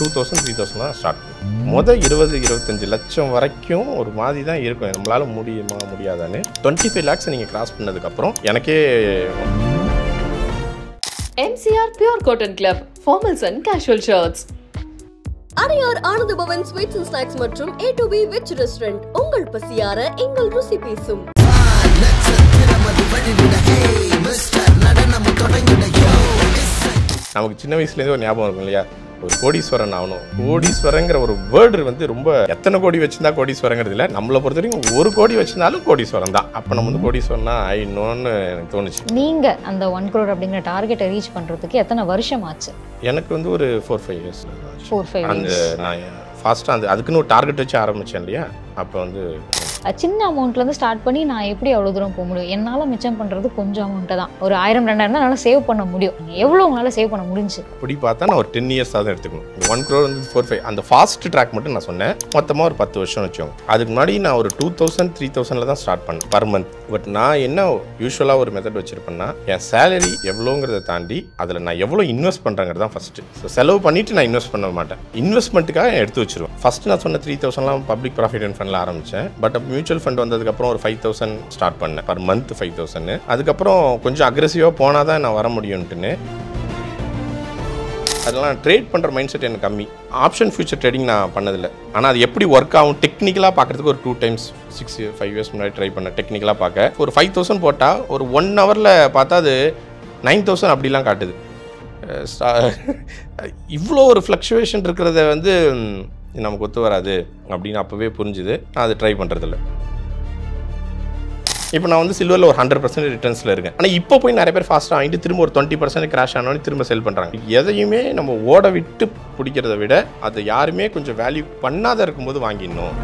2000 3000 தான் ஸ்டார்ட் பண்ணும். மொதல் 20-25 லட்சம் வரைக்கும் ஒரு மாதிரி தான் இருக்கும். நம்மளால முடியுமா முடியாதான்னு 25 lakhs நீங்கள் கிராஸ் பண்ணதுக்கப்புறம் எனக்கே MCR Pure Cotton Club, formals and casual shirts. Adyar Ananda Pawan sweets and snacks மற்றும் A2B வெஜ் ரெஸ்டாரண்ட் உங்கள் பசியார எங்கள் ருசி பேசும். நமக்கு சின்ன வயசுலேருந்து ஒரு ஞாபகம் இருக்கும் இல்லையா, ஒரு கோடீஸ்வரன் ஆகணும். கோடீஸ்வரங்கிற ஒரு வேர்டு வந்து ரொம்ப எத்தனை கோடி வச்சிருந்தா கோடீஸ்வரங்கிறது இல்லை, நம்மளை பொறுத்த வரைக்கும் 1 கோடி வச்சிருந்தாலும் கோடீஸ்வரன் தான். அப்போ நம்ம வந்து கோடீஸ்வரனா ஆயிடணும்னு எனக்கு தோணுச்சு. நீங்கள் அந்த 1 crore அப்படிங்கிற டார்கெட்டை ரீச் பண்ணுறதுக்கு எத்தனை வருஷம் ஆச்சு? எனக்கு வந்து ஒரு 4-5 years. 4-5 அந்த நான் ஃபாஸ்ட்டாக அதுக்குன்னு ஒரு டார்கெட் வச்சு ஆரம்பித்தேன் இல்லையா, அப்போ வந்து சின்ன அமௌண்ட்லேருந்து ஸ்டார்ட் பண்ணி நான் எப்படி அவ்வளோ தூரம் போக முடியும்? என்னால் மிச்சம் பண்ணுறது கொஞ்சம் அமௌண்ட்டு தான். ஒரு 1000-2000 தான் என்னால் சேவ் பண்ண முடியும். எவ்வளோ உங்களால் சேவ் பண்ண முடிஞ்சு? அப்படி பார்த்தா நான் ஒரு 10 years தான் எடுத்துக்கணும். 1 crore வந்து 4-5 அந்த ஃபாஸ்ட் ட்ராக் மட்டும் நான் சொன்னேன். மொத்தமாக ஒரு 10 வருஷம் வச்சோம். அதுக்கு முன்னாடி நான் ஒரு 2000-3000 தான் ஸ்டார்ட் பண்ணேன் பர் மந்த். பட் நான் என்ன யூஸ்வலாக ஒரு மெத்தட் வச்சிருப்பேன்னா, என் சேலரி எவ்வளோங்கிறத தாண்டி அதில் நான் எவ்வளோ இன்வெஸ்ட் பண்ணுறேங்கிறது தான் ஃபஸ்ட்டு. ஸோ செலவு பண்ணிவிட்டு நான் இன்வெஸ்ட் பண்ண மாட்டேன். இன்வெஸ்ட்மெண்ட்டுக்காக எடுத்து வச்சிருவேன். ஃபஸ்ட்டு நான் சொன்ன 3000 பப்ளிக் ப்ராஃபிட் அண்ட் ஃபண்டில் ஆரம்பித்தேன். பட் மியூச்சுவல் ஃபண்ட் வந்ததுக்கப்புறம் ஒரு 5000 ஸ்டார்ட் பண்ணேன் பர் மந்த் 5000. அதுக்கப்புறம் கொஞ்சம் அக்ரெசிவாக போனால் தான் நான் வர முடியும்ட்டுன்னு அதெல்லாம் ட்ரேட் பண்ணுற மைண்ட் செட் எனக்கு கம்மி. ஆப்ஷன் ஃபியூச்சர் ட்ரேடிங் நான் பண்ணதில்லை. ஆனால் அது எப்படி ஒர்க் ஆகும் டெக்னிக்கலாக பார்க்குறதுக்கு ஒரு 2 times 6-5 years முன்னாடி ட்ரை பண்ணேன். டெக்னிக்கலாக பார்க்க ஒரு 5000 போட்டால் ஒரு 1 hourல பார்த்தா அது 9000 அப்படிலாம் காட்டுது. இவ்வளோ ஒரு ஃப்ளக்சுவேஷன் இருக்கிறத வந்து நமக்கு ஒத்து வராது அப்படின்னு அப்போவே புரிஞ்சுது. நான் அதை ட்ரை பண்ணுறதில்ல. இப்போ நான் வந்து சில்வரில் ஒரு 100% ரிட்டர்ன்ஸில் இருக்கேன். ஆனால் இப்போ போய் நிறைய பேர் ஃபாஸ்ட்டாக வாங்கிட்டு திரும்ப ஒரு 20% கிராஷ் ஆனோன்னு திரும்ப செல் பண்ணுறாங்க. எதையுமே நம்ம ஓட விட்டு பிடிக்கிறத விட அதை யாருமே கொஞ்சம் வேல்யூ பண்ணாத இருக்கும்போது வாங்கிடணும்.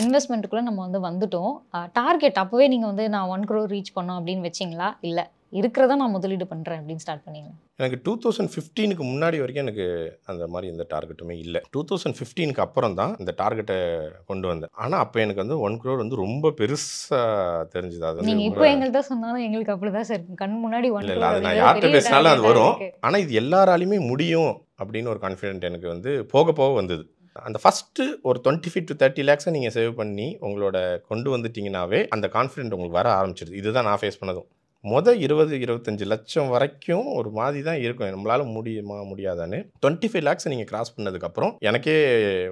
இன்வெஸ்ட்மெண்ட்டுக்குள்ளே நம்ம வந்து வந்துட்டோம். டார்கெட் அப்போவே நீங்கள் வந்து நான் 1 crore ரீச் பண்ணோம் அப்படின்னு வச்சிங்களா? இல்லை இருக்கிறத நான் முதலீடு பண்ணுறேன் அப்படின்னு ஸ்டார்ட் பண்ணீங்க? எனக்கு 2015க்கு முன்னாடி வரைக்கும் எனக்கு அந்த மாதிரி எந்த டார்கெட்டுமே இல்லை. 2015க்கு அப்புறம் தான் இந்த டார்கெட்டை கொண்டு வந்தேன். ஆனால் அப்போ எனக்கு வந்து 1 crore வந்து ரொம்ப பெருசாக தெரிஞ்சுது. அது நீங்கள் இப்போ எங்கள்கிட்ட சொன்னாலும் எங்களுக்கு அப்படி தான் சார் கண் முன்னாடி 1 crore. இல்லை, அது நான் யார்கிட்ட பேசினாலும் அது வரும். ஆனால் இது எல்லாராலையுமே முடியும் அப்படின்னு ஒரு கான்ஃபிடென்ட் எனக்கு வந்து போக போக வந்தது. அந்த ஃபஸ்ட்டு ஒரு 25-30 lakhs நீங்கள் சேவ் பண்ணி உங்களோட கொண்டு வந்துட்டிங்கனாவே அந்த கான்ஃபிடென்ட் உங்களுக்கு வர ஆரம்பிச்சிடுது. இதுதான் நான் ஃபேஸ் பண்ணதும். மொதல் 20-25 லட்சம் வரைக்கும் ஒரு மாதிரி தான் இருக்கும். நம்மளால முடியுமா முடியாதான்னு 25 lakhs நீங்கள் கிராஸ் பண்ணதுக்கப்புறம் எனக்கே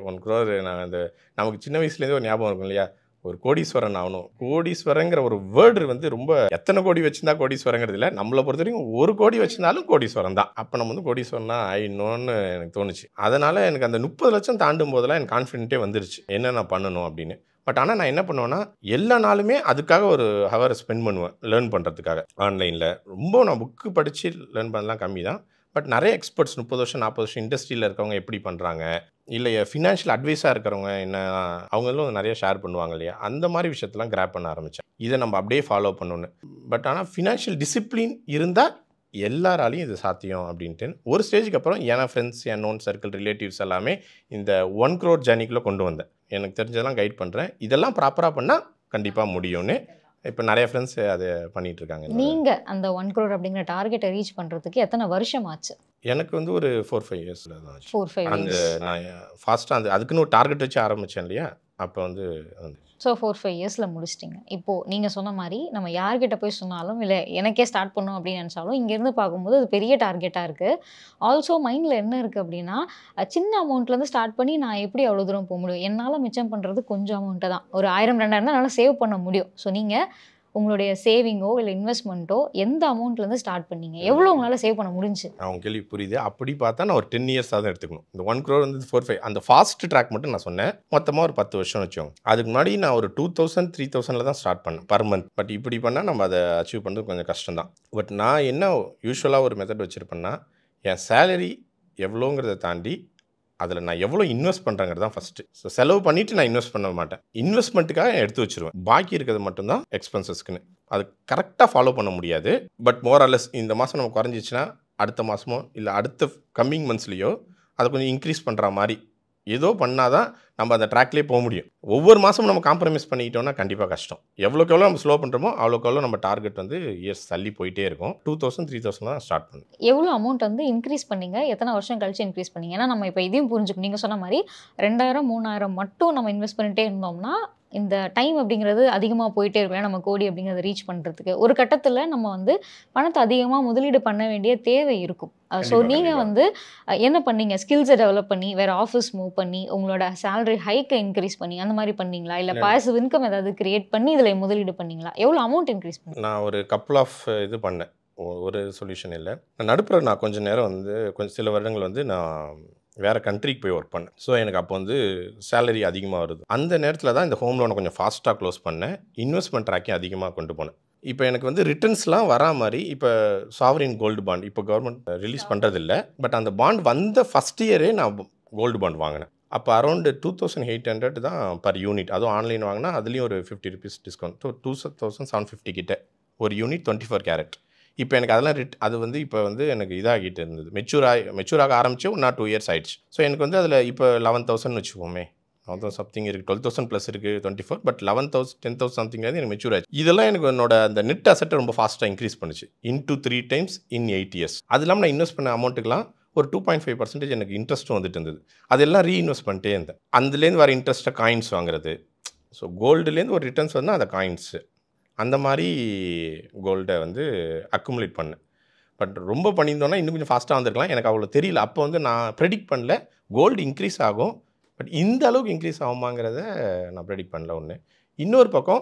1 crore நான் அந்த நமக்கு சின்ன வயசுலேருந்து ஒரு ஞாபகம் இருக்கும் இல்லையா, ஒரு கோடீஸ்வரன் ஆகணும். கோடீஸ்வரங்கிற ஒரு வேர்டு வந்து ரொம்ப எத்தனை கோடி வச்சிருந்தா கோடீஸ்வரங்கிறது இல்லை, நம்மளை பொறுத்த வரைக்கும் 1 கோடி வச்சிருந்தாலும் கோடீஸ்வரன் தான். அப்போ நம்ம வந்து கோடீஸ்வரனா ஆயிடணும்னு எனக்கு தோணுச்சு. அதனால் எனக்கு அந்த 30 லட்சம் தாண்டும் போதெல்லாம் எனக்கு கான்ஃபிடென்ட்டே வந்துருச்சு என்ன நான் பண்ணணும் அப்படின்னு. பட் ஆனால் நான் என்ன பண்ணுவேன்னா, எல்லா நாளுமே அதுக்காக ஒரு ஹவர் ஸ்பெண்ட் பண்ணுவேன் லேர்ன் பண்ணுறதுக்காக. ஆன்லைனில் ரொம்ப நான் புக்கு படித்து லேர்ன் பண்ணலாம் கம்மி தான். பட் நிறைய எக்ஸ்பர்ட்ஸ் 30 வருஷம் 40 வருஷம் இண்டஸ்ட்ரியில் இருக்கவங்க எப்படி பண்ணுறாங்க, இல்லை ஃபினான்ஷியல் அட்வைஸாக இருக்கிறவங்க என்ன அவங்களும் நிறைய ஷேர் பண்ணுவாங்க இல்லையா, அந்த மாதிரி விஷயத்தெல்லாம் கிராப் பண்ண ஆரம்பித்தேன். இதை நம்ம அப்படியே ஃபாலோ பண்ணணுன்னு. பட் ஆனால் ஃபினான்ஷியல் டிசிப்ளின் இருந்தால் எல்லாராலையும் இது சாத்தியம் அப்படின்ட்டு ஒரு ஸ்டேஜுக்கு அப்புறம் என் ஃப்ரெண்ட்ஸ், என் நோன் சர்க்கிள், ரிலேட்டிவ்ஸ் எல்லாமே இந்த 1 crore ஜர்னிக்குள்ளே கொண்டு வந்தேன். எனக்கு தெரிஞ்சதெல்லாம் கைட் பண்ணுறேன். இதெல்லாம் ப்ராப்பராக பண்ணால் கண்டிப்பாக முடியும்னு இப்போ நிறைய ஃப்ரெண்ட்ஸ் அதை பண்ணிகிட்டு இருக்காங்க. நீங்கள் அந்த 1 crore அப்படிங்கிற டார்கெட்டை ரீச் பண்ணுறதுக்கு எத்தனை வருஷம் ஆச்சு? எனக்கு வந்து ஒரு 4-5 years தான் ஆச்சு. 4-5 அந்த நான் ஃபாஸ்ட்டாக அதுக்குன்னு ஒரு டார்கெட் வச்சு ஆரம்பித்தேன் இல்லையா, அப்போ வந்து ஸோ 4-5 yearsல முடிச்சிட்டிங்க. இப்போது நீங்கள் சொன்ன மாதிரி நம்ம யார்கிட்ட போய் சொன்னாலும் இல்லை எனக்கே ஸ்டார்ட் பண்ணணும் அப்படின்னு நினச்சாலும் இங்கேருந்து பார்க்கும்போது அது பெரிய டார்கெட்டாக இருக்குது. ஆல்சோ மைண்டில் என்ன இருக்குது அப்படின்னா, சின்ன அமௌண்ட்லேருந்து ஸ்டார்ட் பண்ணி நான் எப்படி அவ்வளோ தூரம் போக முடியும்? என்னால் மிச்சம் பண்ணுறது கொஞ்சம் அமௌண்ட்டு தான். ஒரு 1000-2000 தான் என்னால் சேவ் பண்ண முடியும். ஸோ நீங்கள் உங்களுடைய சேவிங்கோ இல்லை இன்வெஸ்ட்மெண்ட்டோ எந்த அமௌண்ட்லேருந்து ஸ்டார்ட் பண்ணீங்க? எவ்வளோ உங்களால் சேவ் பண்ண முடிஞ்சு? அவங்க கேள்வி புரியுது. அப்படி பார்த்தா நான் ஒரு 10 years தான் எடுத்துக்கணும். இந்த 1 crore வந்து 4-5 அந்த ஃபாஸ்ட் ட்ராக் மட்டும் நான் சொன்னேன். மொத்தமாக ஒரு 10 வருஷம் வச்சோம். அதுக்கு முன்னாடி நான் ஒரு 2000-3000 தான் ஸ்டார்ட் பண்ணேன் பர் மந்த். பட் இப்படி பண்ணால் நம்ம அதை அச்சீவ் பண்ணுறது கொஞ்சம் கஷ்டம் தான். பட் நான் என்ன யூஸ்வலாக ஒரு மெத்தட் வச்சுருப்பேன்னா, என் சேலரி எவ்வளோங்கிறத தாண்டி அதில் நான் எவ்வளோ இன்வெஸ்ட் பண்ணுறேங்கிறது தான் ஃபஸ்ட்டு. ஸோ செலவு பண்ணிவிட்டு நான் இன்வெஸ்ட் பண்ண மாட்டேன். இன்வெஸ்ட்மெண்ட்டுக்காக எடுத்து வச்சுருவேன். பாக்கி இருக்கிறது மட்டும்தான் எக்ஸ்பென்சஸ்க்குன்னு. அது கரெக்டாக ஃபாலோ பண்ண முடியாது. பட் மோர் ஆர் லெஸ் இந்த மாதம் நம்ம குறைஞ்சிச்சுன்னா அடுத்த மாதமோ இல்லை அடுத்த கம்மிங் மந்த்ஸ்லேயோ அதை கொஞ்சம் இன்க்ரீஸ் பண்ணுற மாதிரி ஏதோ பண்ணால் தான் நம்ம அந்த ட்ராக்லேயே போக முடியும். ஒவ்வொரு மாதமும் நம்ம காம்ப்ரமைஸ் பண்ணிக்கிட்டோம்னா கண்டிப்பாக கஷ்டம். எவ்வளோக்கு எவ்வளோ நம்ம ஸ்லோ பண்ணுறோமோ அவ்வளோக்கு எவ்வளோ நம்ம டார்கெட் வந்து இயர்ஸ் தள்ளி போயிட்டே இருக்கும். 2000 3000 தான் ஸ்டார்ட் பண்ணும். எவ்வளோ அமௌண்ட் வந்து இன்க்ரீஸ் பண்ணீங்க, எத்தனை வருஷம் கழிச்சு இன்க்ரீஸ் பண்ணீங்க? ஏன்னா நம்ம இப்போ இதையும் புரிஞ்சுக்கணும். நீங்கள் சொன்ன மாதிரி 2000 3000 மட்டும் நம்ம இன்வெஸ்ட் பண்ணிட்டே இருந்தோம்னா இந்த டைம் அப்படிங்கிறது அதிகமாக போயிட்டே இருக்கும். நம்ம கோடி அப்படிங்கிறத ரீச் பண்ணுறதுக்கு ஒரு கட்டத்தில் நம்ம வந்து பணத்தை அதிகமாக முதலீடு பண்ண வேண்டிய தேவை இருக்கும். ஸோ நீங்கள் வந்து என்ன பண்ணீங்க? ஸ்கில்ஸை டெவலப் பண்ணி வேறு ஆஃபீஸ் மூவ் பண்ணி உங்களோட சேலரி ஹைக்கை இன்க்ரீஸ் பண்ணி அந்த மாதிரி பண்ணீங்களா? இல்லை பாசிவ் இன்கம் ஏதாவது கிரியேட் பண்ணி இதில் முதலீடு பண்ணீங்களா? எவ்வளோ அமௌண்ட் இன்க்ரீஸ் பண்ணி? நான் ஒரு கப்புள் ஆஃப் இது பண்ணேன். ஒரு சொல்யூஷன் இல்லை. நடுப்புற நான் கொஞ்சம் நேரம் வந்து சில வருடங்கள் வந்து நான் வேறு கண்ட்ரிக்கு போய் ஒர்க் பண்ணேன். ஸோ எனக்கு அப்போ வந்து சேலரி அதிகமாக வருது. அந்த நேரத்தில் தான் இந்த ஹோம் லோனை கொஞ்சம் ஃபாஸ்ட்டாக க்ளோஸ் பண்ணேன். இன்வெஸ்ட்மெண்ட் ட்ராக்கையும் அதிகமாக கொண்டு போனேன். இப்போ எனக்கு வந்து ரிட்டர்ன்ஸ்லாம் வரா மாதிரி இப்போ சாவரின் கோல்டு பாண்ட் இப்போ கவர்மெண்ட் ரிலீஸ் பண்ணுறதில்ல. பட் அந்த பாண்ட் வந்த ஃபஸ்ட் இயரே நான் கோல்டு பாண்ட் வாங்கினேன். அப்போ அரௌண்டு 2800 தான் பர் யூனிட். அதுவும் ஆன்லைன் வாங்கினா அதுலேயும் ஒரு 50 rupees டிஸ்கவுண்ட். 2750 கிட்ட ஒரு யூனிட் 24 கேரட். இப்போ எனக்கு அதெல்லாம் அது வந்து இப்போ வந்து எனக்கு இதாகிட்டு இருந்தது. மெச்சூராக ஆரம்பிச்சு ஒன் ஆர் 2 years ஆயிடுச்சு. ஸோ எனக்கு வந்து அதில் இப்போ 11,000 வச்சுக்கோமே, 11,000 சம்திங் இருக்குது, 12,000 ப்ளஸ் இருக்குது 24, பட் 11,000 10,000 சம்திங் எனக்கு மெச்சூர் ஆச்சு. இதெல்லாம் எனக்கு என்னோட அந்த நெட் அசெட்டை ரொம்ப ஃபாஸ்ட்டாக இன்க்ரீஸ் பண்ணுச்சு. Into 3 times in 8 years. அது இல்லாமல் நான் இன்வெஸ்ட் பண்ண அமௌண்ட்டுக்கெலாம் ஒரு 2.5% எனக்கு இன்ட்ரெஸ்ட்டும் வந்துட்டு இருந்தது. அதெல்லாம் ரீஇன்வெஸ்ட் பண்ணிட்டே இருந்தேன். அதுலேருந்து வர இன்ட்ரெஸ்ட்டை காயின்ஸ் வாங்குறது. ஸோ கோல்டுலேருந்து ஒரு ரிட்டர்ன்ஸ் வந்து அந்த காயின்ஸு அந்த மாதிரி கோல்டை வந்து அக்குமுலேட் பண்ணேன். பட் ரொம்ப பண்ணியிருந்தோன்னா இன்னும் கொஞ்சம் ஃபாஸ்ட்டாக வந்திருக்கலாம். எனக்கு அவ்வளோ தெரியல. அப்போ வந்து நான் ப்ரெடிக்ட் பண்ணல கோல்டு இன்க்ரீஸ் ஆகும், பட் இந்த அளவுக்கு இன்க்ரீஸ் ஆகுமாங்கிறத நான் ப்ரெடிக்ட் பண்ணல. ஒன்று. இன்னொரு பக்கம்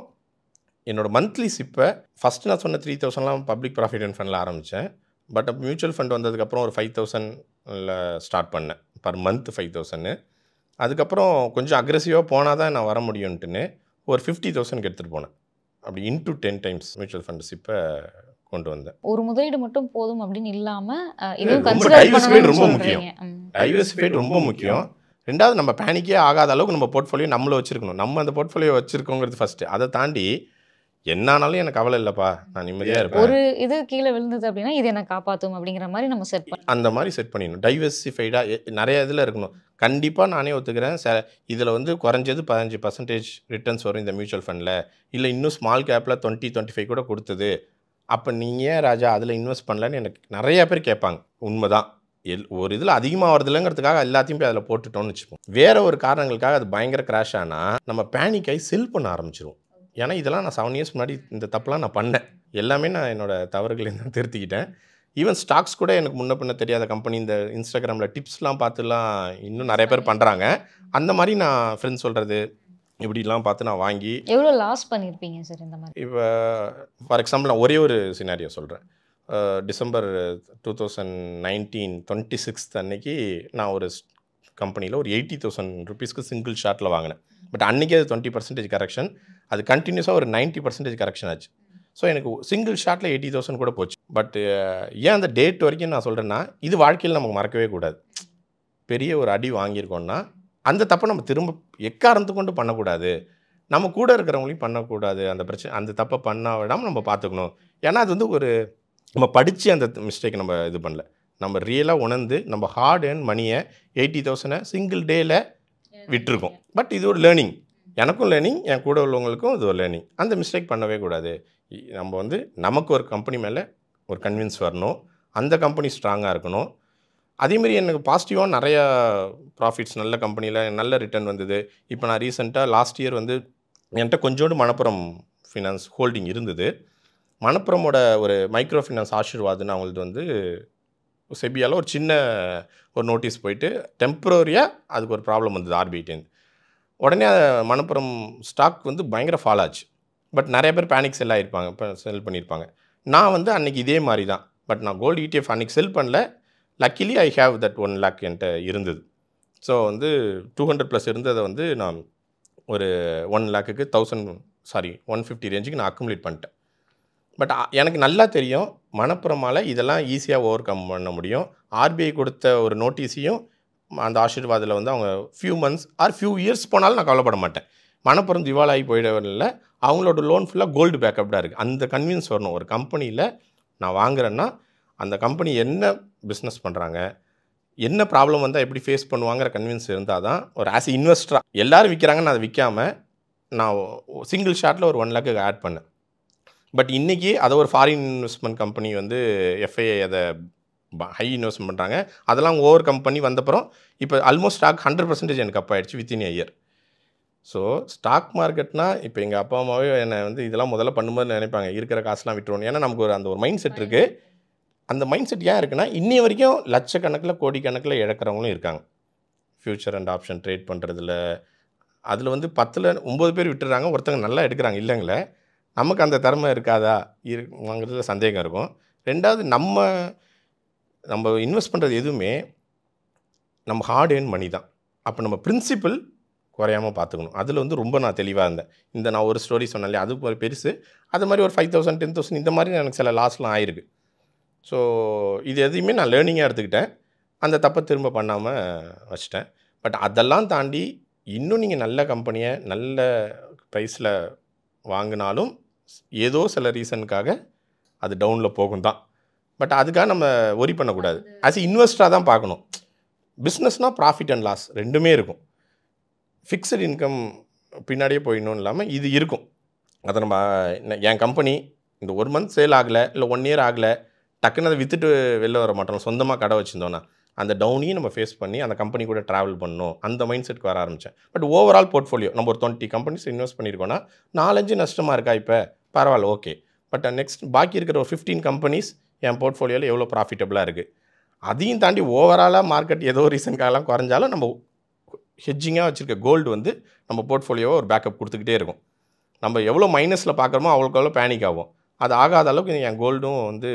என்னோடய மந்த்லி சிப்பை ஃபஸ்ட்டு நான் சொன்ன 3000 பப்ளிக் ப்ராஃபிடென்ட் ஃபண்டில் ஆரம்பித்தேன். பட் அப்போ மியூச்சுவல் ஃபண்ட் வந்ததுக்கப்புறம் ஒரு 5000 ஸ்டார்ட் பண்ணேன். Per month 5000. அதுக்கப்புறம் கொஞ்சம் அக்ரெசிவாக போனால் தான் நான் வர முடியும்ட்டுன்னு ஒரு 50,000 எடுத்துகிட்டு போனேன். அப்படி இன்டூ 10 times மியூச்சுவல் ஃபண்ட் சிப்பை கொண்டு வந்தேன். ஒரு முதலீடு மட்டும் போதும் அப்படின்னு இல்லாமல் இதுவும் டைவர்சிஃபைட் ரொம்ப முக்கியம். டைவர்சிஃபைட் ரொம்ப முக்கியம். ரெண்டாவது நம்ம பேனிக்கே ஆகாத அளவுக்கு நம்ம போர்ட்ஃபோலியோ நம்மள வச்சுருக்கணும். நம்ம அந்த போர்ட்ஃபோலியோ வச்சுருக்கோங்கிறது ஃபஸ்ட்டு. அதை தாண்டி என்னானாலும் எனக்கு கவலை இல்லைப்பா, நான் நிம்மதியாக இருப்பேன். ஒரு இது கீழே விழுந்தது அப்படின்னா இது எனக்கு காப்பாற்றும் அப்படிங்கிற மாதிரி நம்ம செட் பண்ணி அந்த மாதிரி செட் பண்ணிடணும். டைவர்சிஃபைடாக நிறைய இதில் இருக்கணும். கண்டிப்பாக நானே ஒத்துக்கிறேன். இதில் வந்து குறைஞ்சது 15% ரிட்டர்ன்ஸ் வரும் இந்த மியூச்சுவல் ஃபண்டில். இல்லை இன்னும் ஸ்மால் கேப்பில் 20-25 கூட கொடுத்தது. அப்போ நீங்கள் ஏன் ராஜா அதில் இன்வெஸ்ட் பண்ணலன்னு எனக்கு நிறையா பேர் கேட்பாங்க. உண்மைதான். ஒரு இதில் அதிகமாக வருதுலங்கிறதுக்காக எல்லாத்தையும் போய் அதில் போட்டுட்டோம்னு வச்சுப்போம். வேறு ஒரு காரணங்களுக்காக அது பயங்கர கிராஷ் ஆனால் நம்ம பேனிக்காய் செல் பண்ண ஆரம்பிச்சிருவோம். ஏன்னா இதெல்லாம் நான் 7 years முன்னாடி இந்த தப்பெலாம் நான் பண்ணேன். எல்லாமே நான் என்னோடய தவறுகளை தான் திருத்திக்கிட்டேன். ஈவன் ஸ்டாக்ஸ் கூட எனக்கு முன்ன பின்ன தெரியாத கம்பெனி இந்த இன்ஸ்டாகிராமில் டிப்ஸ்லாம் பார்த்துலாம் இன்னும் நிறைய பேர் பண்ணுறாங்க. அந்த மாதிரி நான் ஃப்ரெண்ட்ஸ் சொல்கிறது இப்படிலாம் பார்த்து நான் வாங்கி எவ்வளோ லாஸ் பண்ணியிருப்பீங்க சார் இந்த மாதிரி? இப்போ ஃபார் எக்ஸாம்பிள் நான் ஒரே ஒரு சினாரியோ சொல்கிறேன். டிசம்பர் 2019 26 அன்னைக்கு நான் ஒரு கம்பெனியில் ஒரு 80,000 rupeesக்கு சிங்கிள் ஷாட்டில் வாங்கினேன். பட் அன்றைக்கி அது 20% கரெக்ஷன். அது கண்டினியூஸாக ஒரு 90% கரெக்ஷன் ஆச்சு. ஸோ எனக்கு சிங்கிள் ஷாட்டில் 80,000 கூட போச்சு. பட் ஏன் அந்த டேட் வரைக்கும் நான் சொல்கிறேன்னா இது வாழ்க்கையில் நமக்கு மறக்கவே கூடாது. பெரிய ஒரு அடி வாங்கியிருக்கோன்னா அந்த தப்பை நம்ம திரும்ப எக்காரணத்து கொண்டு பண்ணக்கூடாது. நம்ம கூட இருக்கிறவங்களையும் பண்ணக்கூடாது. அந்த பிரச்சனை அந்த தப்பை பண்ண விடாமல் நம்ம பார்த்துக்கணும். ஏன்னா அது வந்து ஒரு நம்ம படித்து அந்த மிஸ்டேக் நம்ம இது பண்ணல. நம்ம ரியலாக உணர்ந்து நம்ம ஹார்ட் அண்ட் மணியை 80,000 சிங்கிள் டேயில் விட்டுருக்கோம். பட் இது ஒரு லேர்னிங். எனக்கும் லேர்னிங், என் கூட உள்ளவங்களுக்கும் இது ஒரு லேர்னிங். அந்த மிஸ்டேக் பண்ணவே கூடாது. நம்ம வந்து நமக்கு ஒரு கம்பெனி மேலே ஒரு கன்வின்ஸ் வரணும். அந்த கம்பெனி ஸ்ட்ராங்காக இருக்கணும். அதேமாரி எனக்கு பாசிட்டிவாக நிறையா ப்ராஃபிட்ஸ் நல்ல கம்பெனியில் நல்ல ரிட்டர்ன் வந்தது. இப்போ நான் ரீசெண்டாக லாஸ்ட் இயர் வந்து என்கிட்ட கொஞ்சோண்டு மணப்புரம் ஃபினான்ஸ் ஹோல்டிங் இருந்தது. மணப்புரமோட ஒரு மைக்ரோ ஃபினான்ஸ் ஆசீர்வாதுன்னு அவங்களுக்கு வந்து செபியால் ஒரு சின்ன ஒரு நோட்டீஸ் போயிட்டு டெம்பரரியாக அதுக்கு ஒரு ப்ராப்ளம் வந்தது ஆர்பிஐட்டேருந்து. உடனே மணப்புரம் ஸ்டாக் வந்து பயங்கர ஃபால் ஆச்சு. பட் நிறைய பேர் பேனிக் செல் ஆகிருப்பாங்க, இப்போ செல் பண்ணியிருப்பாங்க. நான் வந்து அன்றைக்கி இதே மாதிரி தான். பட் நான் கோல்டு ETF அன்றைக்கி செல் பண்ணல. Luckily I have that 1 lakh என்கிட்ட இருந்தது. ஸோ வந்து 200+ இருந்ததை வந்து நான் ஒரு 1 lakhக்கு 150 ரேஞ்சுக்கு நான் அக்குமுலேட் பண்ணிட்டேன். பட் எனக்கு நல்லா தெரியும் மணப்புரமால் இதெல்லாம் ஈஸியாக ஓவர் கம் பண்ண முடியும். ஆர்பிஐ கொடுத்த ஒரு நோட்டீஸையும் அந்த ஆசீர்வாதில் வந்து அவங்க few months or few years போனாலும் நான் கவலைப்பட மாட்டேன். மணப்புரம் திவாலாகி போயிடவில்லை. அவங்களோட லோன் ஃபுல்லாக கோல்டு பேக்கப்டாக இருக்குது. அந்த கன்வின்ஸ் வரணும். ஒரு கம்பெனியில் நான் வாங்குறேன்னா அந்த கம்பெனி என்ன பிஸ்னஸ் பண்ணுறாங்க, என்ன ப்ராப்ளம் வந்தால் எப்படி ஃபேஸ் பண்ணுவாங்கிற கன்வின்ஸ் இருந்தால் தான் ஒரு ஆஸ் இன்வெஸ்டராக எல்லாரும் விற்கிறாங்க, நான் அதை விற்காமல் நான் சிங்கிள் ஷாட்டில் ஒரு 1 lakh ஆட் பண்ணேன். பட் இன்றைக்கி அதை ஒரு ஃபாரின் இன்வெஸ்ட்மெண்ட் கம்பெனி வந்து எஃப்ஐஐ அதை ஹை இன்வெஸ்ட்மெண்ட் பண்ணுறாங்க. அதெல்லாம் ஓவர் கம்பெனி வந்தப்புறம் இப்போ ஆல்மோஸ்ட் ஸ்டாக் 100% எனக்கு அப் ஆகிடுச்சு within a year. So stock மார்க்கெட்னா இப்போ எங்கள் அப்பா அம்மாவே என்னை வந்து இதெல்லாம் முதல்ல பண்ணும்போது நினைப்பாங்க, இருக்கிற காசுலாம் விட்டுருவோம். ஏன்னா நமக்கு அந்த ஒரு மைண்ட் செட் இருக்குது. அந்த மைண்ட் செட் ஏன் இருக்குன்னா, இன்னி வரைக்கும் லட்சக்கணக்கில் கோடிக்கணக்கில் இழக்கிறவங்களும் இருக்காங்க ஃப்யூச்சர் அண்ட் ஆப்ஷன் ட்ரேட் பண்ணுறதுல. அதில் வந்து 10ல் 9 பேர் விட்டுறாங்க, ஒருத்தங்க நல்லா எடுக்கிறாங்க. இல்லைங்களே, நமக்கு அந்த திறமை இருக்காதா வாங்கிறதுல சந்தேகம் இருக்கும். ரெண்டாவது, நம்ம இன்வெஸ்ட் பண்ணுறது எதுவுமே நம்ம ஹார்ட் ஏர்ன் மணி தான். அப்போ நம்ம பிரின்சிபல் குறையாமல் பார்த்துக்கணும். அதில் வந்து ரொம்ப நான் தெளிவாக இருந்தேன். நான் ஒரு ஸ்டோரி சொன்னேன் இல்லையா, அது ஒரு பெருசு. அது மாதிரி ஒரு 5,000 10,000 இந்த மாதிரி எனக்கு சில லாஸ்லாம் ஆயிருக்கு. ஸோ இது எதையுமே நான் லேர்னிங்காக எடுத்துக்கிட்டேன். அந்த தப்பை திரும்ப பண்ணாமல் வச்சிட்டேன். பட் அதெல்லாம் தாண்டி இன்னும் நீங்கள் நல்ல கம்பெனியை நல்ல ப்ரைஸில் வாங்கினாலும் ஏதோ சில ரீசனுக்காக அது டவுனில் போகும் தான். பட் அதுக்காக நம்ம ஒரி பண்ணக்கூடாது. ஆஸ் இன்வெஸ்டராக தான் பார்க்கணும். பிஸ்னஸ்னால் ப்ராஃபிட் அண்ட் லாஸ் ரெண்டுமே இருக்கும். ஃபிக்ஸட் இன்கம் பின்னாடியே போயிடணும் இல்லாமல் இது இருக்கும். அதை நம்ம என் கம்பெனி இந்த 1 month சேல் ஆகலை, இல்லை 1 year ஆகலை, டக்குன்னு அதை விற்றுட்டு வெளில வர மாட்டோம். சொந்தமாக கடை வச்சுருந்தோன்னா அந்த டவுனையும் நம்ம ஃபேஸ் பண்ணி அந்த கம்பெனி கூட ட்ராவல் பண்ணணும், அந்த மைண்ட் செட்க்கு வர ஆரம்பித்தேன். பட் ஓவரால் போர்ட்ஃபோலியோ நம்ம ஒரு 20 கம்பெனிஸ் இன்வெஸ்ட் பண்ணியிருக்கோன்னா 4-5 நஷ்டமாக இருக்கா, இப்போ பரவாயில்ல, ஓகே. பட் நெக்ஸ்ட் பாக்கி இருக்கிற ஒரு 15 கம்பெனிஸ் என் போர்ட்ஃபோலியோவில் எவ்வளோ ப்ராஃபிட்டபுளாக இருக்குது. அதையும் தாண்டி ஓவராலாக மார்க்கெட் ஏதோ ரீசனுக்காகலாம் குறைஞ்சாலும் நம்ம ஹெட்ஜிங்காக வச்சுருக்க கோல்டு வந்து நம்ம போர்ட்ஃபோலியோவை ஒரு பேக்கப் கொடுத்துக்கிட்டே இருக்கும். நம்ம எவ்வளோ மைனஸில் பார்க்குறோமோ அவ்வளோக்கு எவ்வளோ பேனிக் ஆகும். அது ஆகாத அளவுக்கு என் கோல்டும் வந்து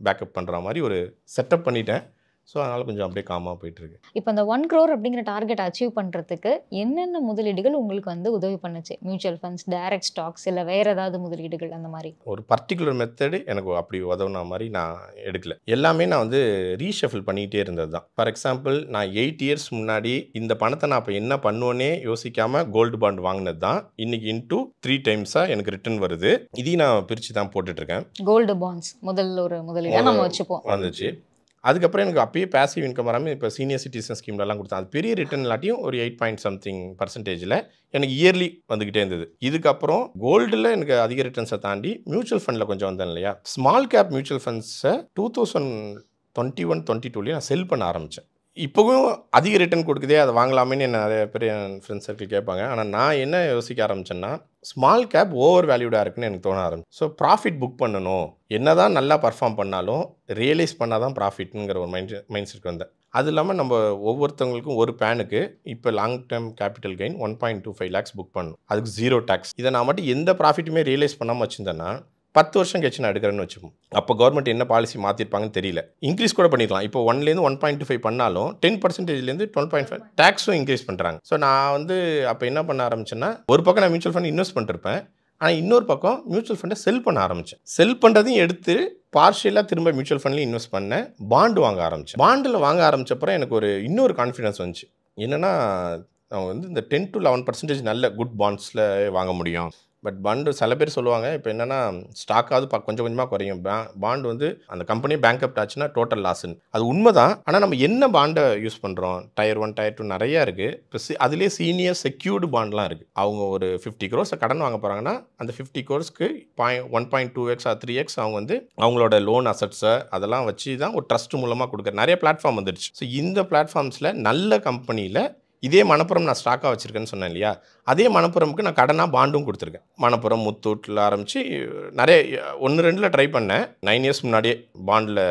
பேக்கப் பண்ணுற மாதிரி ஒரு செட்டப் பண்ணிட்டேன். ஸோ அதனால் கொஞ்சம் அப்படியே காமாக போயிட்டுருக்கு. இப்போ அந்த 1 crore அப்படிங்கிற டார்கெட் அச்சீவ் பண்ணுறதுக்கு என்னென்ன முதலீடுகள் உங்களுக்கு வந்து உதவி பண்ணுச்சு? மியூச்சுவல் ஃபண்ட்ஸ், டைரக்ட் ஸ்டாக்ஸ், இல்லை வேறு ஏதாவது முதலீடுகள் அந்த மாதிரி? ஒரு பர்டிகுலர் மெத்தடு எனக்கு அப்படி உதவுன மாதிரி நான் எடுக்கல. எல்லாமே நான் வந்து ரீஷஃபில் பண்ணிகிட்டே இருந்தது தான். ஃபார் எக்ஸாம்பிள், நான் 8 years முன்னாடி இந்த பணத்தை நான் இப்போ என்ன பண்ணுவேன்னே யோசிக்காமல் கோல்டு பாண்ட் வாங்கினது தான் இன்றைக்கி இன்டூ 3 times எனக்கு ரிட்டர்ன் வருது. இதையும் நான் பிரித்து தான் போட்டுட்ருக்கேன். கோல்டு பாண்ட்ஸ் முதல்ல ஒரு முதலீடாக நம்ம வச்சுப்போம் வந்துச்சு. அதுக்கப்புறம் எனக்கு அப்பயே பேசிவ் இன்கம் வராமல் இப்போ சீனியர் சிட்டிசன் ஸ்கீம்லலாம் கொடுத்தேன். அது பெரிய ரிட்டர்ன் இல்லாட்டியும் ஒரு 8.something% எனக்கு இயர்லி வந்துக்கிட்டே இருந்தது. இதுக்கப்புறம் கோல்டில் எனக்கு அதிக ரிட்டர்ன்ஸை தாண்டி மியூச்சுவல் ஃபண்டில் கொஞ்சம் வந்தேன் இல்லையா, ஸ்மால் கேப் மியூச்சுவல் ஃபண்ட்ஸை 2021-22 நான் செல் பண்ண ஆரம்பித்தேன். இப்போவும் அதிக ரிட்டர்ன் கொடுக்குதே, அதை வாங்கலாமேன்னு என்ன நிறைய பேர் என் ஃப்ரெண்ட்ஸ் சர்க்கிள் கேட்பாங்க. ஆனால் நான் என்ன யோசிக்க ஆரம்பித்தேன்னா, ஸ்மால் கேப் ஓவர் வேல்யூடாக இருக்குன்னு எனக்கு தோண ஆரம்பிச்சு. ஸோ ப்ராஃபிட் புக் பண்ணணும், என்ன தான் நல்லா பர்ஃபார்ம் பண்ணாலும் ரியலைஸ் பண்ணால் தான் ப்ராஃபிட்ங்கிற ஒரு மைண்ட் செட் வந்தேன். அது இல்லாமல் நம்ம ஒவ்வொருத்தவங்களுக்கும் ஒரு பேனுக்கு இப்போ long term capital gain 1.25 lakhs book பண்ணணும். அதுக்கு 0 tax. இதை நான் மட்டும் எந்த ப்ராஃபிட்டுமே ரியலைஸ் பண்ணாமல் வச்சுருந்தேன்னா 10 வருஷம் கழிச்சு நான் எடுக்கிறேன்னு வச்சுப்போம். அப்போ கவர்மெண்ட் என்ன பாலிசி மாற்றிருப்பாங்கன்னு தெரியல. இன்க்ரீஸ் கூட பண்ணிக்கலாம். இப்போ 1லேருந்து 1.25 பண்ணாலும் 10%லேருந்து 12.5 டேக்ஸும் இன்க்ரீஸ் பண்ணுறாங்க. ஸோ நான் வந்து அப்போ என்ன பண்ண ஆரம்பிச்சேன்னா, ஒரு பக்கம் நான் மியூச்சுவல் ஃபண்ட் இன்வெஸ்ட் பண்ணிருப்பேன், ஆனால் இன்னொரு பக்கம் மியூச்சுவல் ஃபண்டை செல் பண்ண ஆரம்பித்தேன். செல் பண்ணுறதையும் எடுத்து பார்ஷியலாக திரும்ப மியூச்சுவல் ஃபண்ட்லேயும் இன்வெஸ்ட் பண்ணேன். பாண்டு வாங்க ஆரம்பித்தேன். பாண்டில் வாங்க ஆரம்பித்தப்பறம் எனக்கு இன்னொரு கான்ஃபிடன்ஸ் வந்துச்சு. என்னென்னா, அவங்க வந்து இந்த 10 to 11% நல்ல குட் பாண்ட்ஸில் வாங்க முடியும். பட் பாண்டு சில பேர் சொல்லுவாங்க, இப்போ என்னென்னா ஸ்டாக்காவது கொஞ்சம் கொஞ்சமாக குறையும், பாண்டு வந்து அந்த கம்பெனியே பேங்க்ரப்ட் ஆச்சுன்னா டோட்டல் லாஸ்ன்னு. அது உண்மை தான். ஆனால் நம்ம என்ன பாண்டை யூஸ் பண்ணுறோம், Tier 1 Tier 2 நிறையா இருக்குது. இப்போ அதிலே சீனியர் செக்யூர்டு பாண்ட்லாம் இருக்குது. அவங்க ஒரு 50 crores கடன் வாங்க போகிறாங்கன்னா அந்த 50 crores-க்கு 1.2x or 3x அவங்க வந்து அவங்களோட லோன் அசட்ஸை அதெல்லாம் வச்சு தான் ஒரு ட்ரஸ்ட் மூலமாக கொடுக்குற நிறைய பிளாட்ஃபார்ம் வந்துடுச்சு. ஸோ இந்த பிளாட்ஃபார்ம்ஸில் நல்ல கம்பெனியில் இதே மணப்புரம் நான் ஸ்டாக்காக வச்சுருக்கேன்னு சொன்னேன் இல்லையா, அதே மணப்புரமுக்கு நான் கடனாக பாண்டும் கொடுத்துருக்கேன். மணப்புரம், முத்தூட்டில் ஆரம்பித்து நிறைய 1-2 ட்ரை பண்ணேன். 9 years முன்னாடியே பாண்டில்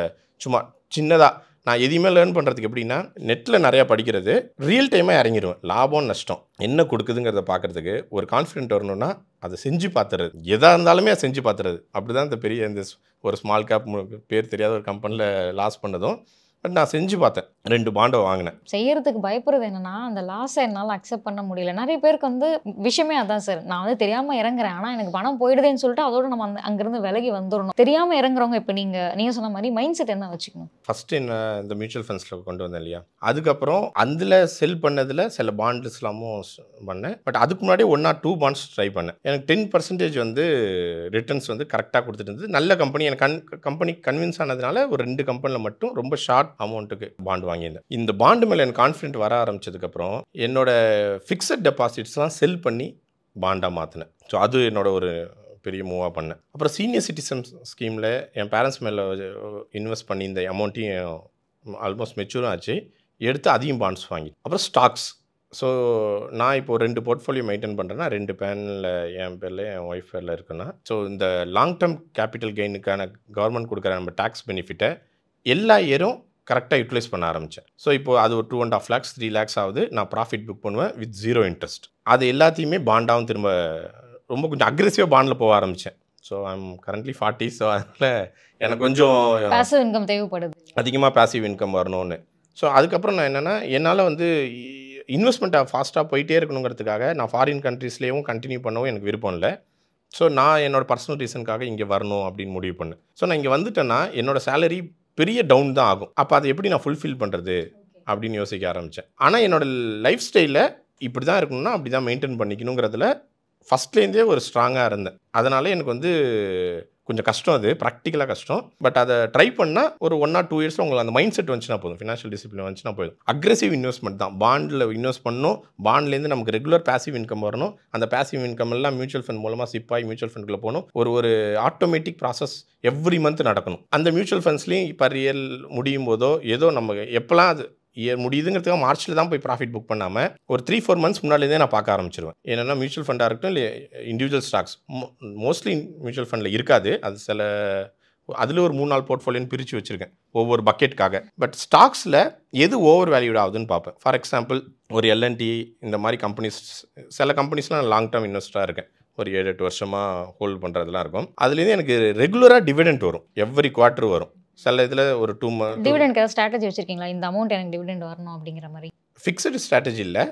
சும்மா சின்னதாக நான் எதையுமே லேர்ன் பண்ணுறதுக்கு எப்படின்னா, நெட்டில் நிறையா படிக்கிறது, ரியல் டைமாக இறங்கிடுவேன். லாபம் நஷ்டம் என்ன கொடுக்குதுங்கிறத பார்க்குறதுக்கு ஒரு கான்ஃபிடென்ட் வரணும்னா அதை செஞ்சு பார்த்துறது, எதாக இருந்தாலுமே அதை செஞ்சு பார்த்துறது. அப்படி தான் இந்த பெரிய இந்த ஒரு ஸ்மால் கேப் பேர் தெரியாத ஒரு கம்பெனியில் லாஸ் பண்ணதும் பட் நான் செஞ்சு பார்த்தேன். 2 பாண்டை வாங்கினேன். செய்யறதுக்கு பயப்படுறது என்னன்னா, அந்த லாஸை என்னால் அக்செப்ட் பண்ண முடியல. நிறைய பேருக்கு வந்து விஷயமே அதான் சார், நான் வந்து தெரியாமல் இறங்குறேன், ஆனால் எனக்கு பணம் போயிடுதுன்னு சொல்லிட்டு அதோட நம்ம அங்கேருந்து விலகி வந்துடணும். தெரியாமல் இறங்குறவங்க இப்போ நீங்கள் சொன்ன மாதிரி மைண்ட் செட் என்ன வச்சுக்கணும்? ஃபஸ்ட்டு என்ன இந்த மியூச்சுவல் ஃபண்ட்ஸில் கொண்டு வந்தேன் இல்லையா, அதுக்கப்புறம் அதில் செல் பண்ணதில் சில பாண்ட்ஸ்லாமும் பண்ணேன். பட் அதுக்கு முன்னாடி 1 or 2 பாண்ட்ஸ் ட்ரை பண்ணேன். எனக்கு 10% வந்து ரிட்டர்ன்ஸ் வந்து கரெக்டாக கொடுத்துட்டு இருந்தது. நல்ல கம்பெனி, எனக்கு கம்பெனி கன்வின்ஸ் ஆனதுனால ஒரு 2 கம்பெனியில் மட்டும் ரொம்ப ஷார்ட் அமௌண்ட்டுக்கு பாண்ட் வாங்கியிருந்தேன். இந்த பாண்டு மேலே எனக்கு கான்ஃபிடென்ட் வர ஆரம்பிச்சதுக்கப்புறம் என்னோட ஃபிக்ஸட் டெபாசிட்ஸ்லாம் செல் பண்ணி பாண்டாக மாற்றினேன். ஸோ அது என்னோட ஒரு பெரிய மூவாக பண்ணேன். அப்புறம் சீனியர் சிட்டிசன் ஸ்கீமில் என் பேரண்ட்ஸ் மேலே இன்வெஸ்ட் பண்ணி இந்த அமௌண்ட்டையும் ஆல்மோஸ்ட் மெச்சூரும் ஆச்சு, எடுத்து அதையும் பாண்ட்ஸ் வாங்கி. அப்புறம் ஸ்டாக்ஸ். ஸோ நான் இப்போது 2 போர்ட்ஃபோலியோ மெயின்டைன் பண்ணுறேன்னா 2 பேனில் என் பேரில் என் ஒய்ஃப் பேரில் இருக்குன்னா, ஸோ இந்த லாங் டேர்ம் கேபிட்டல் கெயினுக்கான கவர்மெண்ட் கொடுக்குற நம்ம டேக்ஸ் பெனிஃபிட்டை எல்லா இயரும் கரெக்டாக யூட்டிலைஸ் பண்ண ஆரம்பித்தேன். ஸோ இப்போது அது ஒரு 2.5 lakhs 3 lakhs ஆகுது. நான் ப்ராஃபிட் புக் பண்ணுவேன் வித் 0 interest. அது எல்லாத்தையுமே பாண்டாகவும் திரும்ப ரொம்ப கொஞ்சம் அக்ரெசிவாக பாண்டில் போக ஆரம்பித்தேன். So I'm currently 40. ஸோ அதனால் எனக்கு கொஞ்சம் பாசிவ் இன்கம் தேவைப்படுது, அதிகமாக பாசிவ் இன்கம் வரணும்னு. ஸோ அதுக்கப்புறம் நான் என்னென்னா, என்னால் வந்து இன்வெஸ்ட்மெண்ட்டை ஃபாஸ்ட்டாக போயிட்டே இருக்கணுங்கிறதுக்காக நான் ஃபாரின் கண்ட்ரீஸ்லேயும் கண்டினியூ பண்ணவும் எனக்கு விருப்பம் இல்லை. ஸோ நான் என்னோடய பர்சனல் ரீசனுக்காக இங்கே வரணும் அப்படின்னு முடிவு பண்ணேன். ஸோ நான் இங்கே வந்துட்டேன்னா என்னோடய சேலரி பெரிய டவுன் தான் ஆகும். அப்போ அதை எப்படி நான் ஃபுல்ஃபில் பண்ணுறது அப்படின்னு யோசிக்க ஆரம்பித்தேன். ஆனால் என்னோடய லைஃப் ஸ்டைலில் இப்படி தான் இருக்கணும்னா அப்படி தான் மெயின்டைன் பண்ணிக்கணுங்கிறதுல ஃபஸ்ட்லேருந்தே ஒரு ஸ்ட்ராங்காக இருந்தேன். அதனால் எனக்கு வந்து கொஞ்சம் கஷ்டம், அது ப்ராக்டிக்கலாக கஷ்டம். பட் அதை ட்ரை பண்ணால் ஒரு 1 or 2 years உங்களுக்கு அந்த மைண்ட் செட் வந்துச்சுன்னா போதும், ஃபினான்ஷியல் டிசிப்ளின் வந்துச்சுன்னா போதும். அக்ரெசிவ் இன்வெஸ்ட்மெண்ட் தான், பாண்டில் இன்வெஸ்ட் பண்ணணும், பாண்ட்லேருந்து நமக்கு ரெகுலர் பேசிவ் இன்கம் வரணும். அந்த பேசிவ் இன்கம் எல்லாம் மியூச்சுவல் ஃபண்ட் மூலமாக சிப்பாய் மியூச்சுவல் ஃபண்டுக்குள்ளே போகணும். ஒரு ஆட்டோமேட்டிக் ப்ராசஸ் எவ்ரி மந்த் நடக்கணும். அந்த மியூச்சுவல் ஃபண்ட்ஸ்லேயும் இப்போ ரியல் முடியும் போதோ ஏதோ நம்ம எப்போல்லாம் அது இயர் முடியுதுங்கிறதுக்காக மார்ச்சில் தான் போய் ப்ராஃபிட் புக் பண்ணாமல் ஒரு 3-4 months முன்னாடியே நான் பார்க்க ஆரம்பிச்சிருவேன். ஏன்னா மியூச்சுவல் ஃபண்டாக இருக்கட்டும் இல்லை இண்டிவிஜுவல் ஸ்டாக்ஸ் மோஸ்ட்லி மியூச்சுவல் ஃபண்டில் இருக்காது. அது சில அதில் ஒரு 3-4 போர்ட்ஃபோலியோன்னு பிரித்து வச்சுருக்கேன் ஒவ்வொரு பக்கெட்டுக்காக. பட் ஸ்டாக்ஸில் எது ஓவர் வேல்யூட் ஆகுதுன்னு பார்ப்பேன். ஃபார் எக்ஸாம்பிள் ஒரு L&T இந்த மாதிரி கம்பெனிஸ், சில கம்பெனிஸ்லாம் லாங் டேர்ம் இன்வெஸ்டராக இருக்கேன், ஒரு 7-8 வருஷமாக ஹோல்ட் பண்ணுறதுலாம் இருக்கும். அதுலேருந்து எனக்கு ரெகுலராக டிவிடெண்ட் வரும், எவ்ரி குவார்ட்டர் வரும். சில இதில் ஒரு 2 months டிவிடெண்ட் ஏதாவது ஸ்ட்ராட்டஜி வச்சிருக்கீங்களா, இந்த அமௌண்ட் எனக்கு டிவிடெண்ட் வரணும் அப்படிங்கிற மாதிரி? ஃபிக்ஸடு ஸ்ட்ராட்டஜி இல்லை,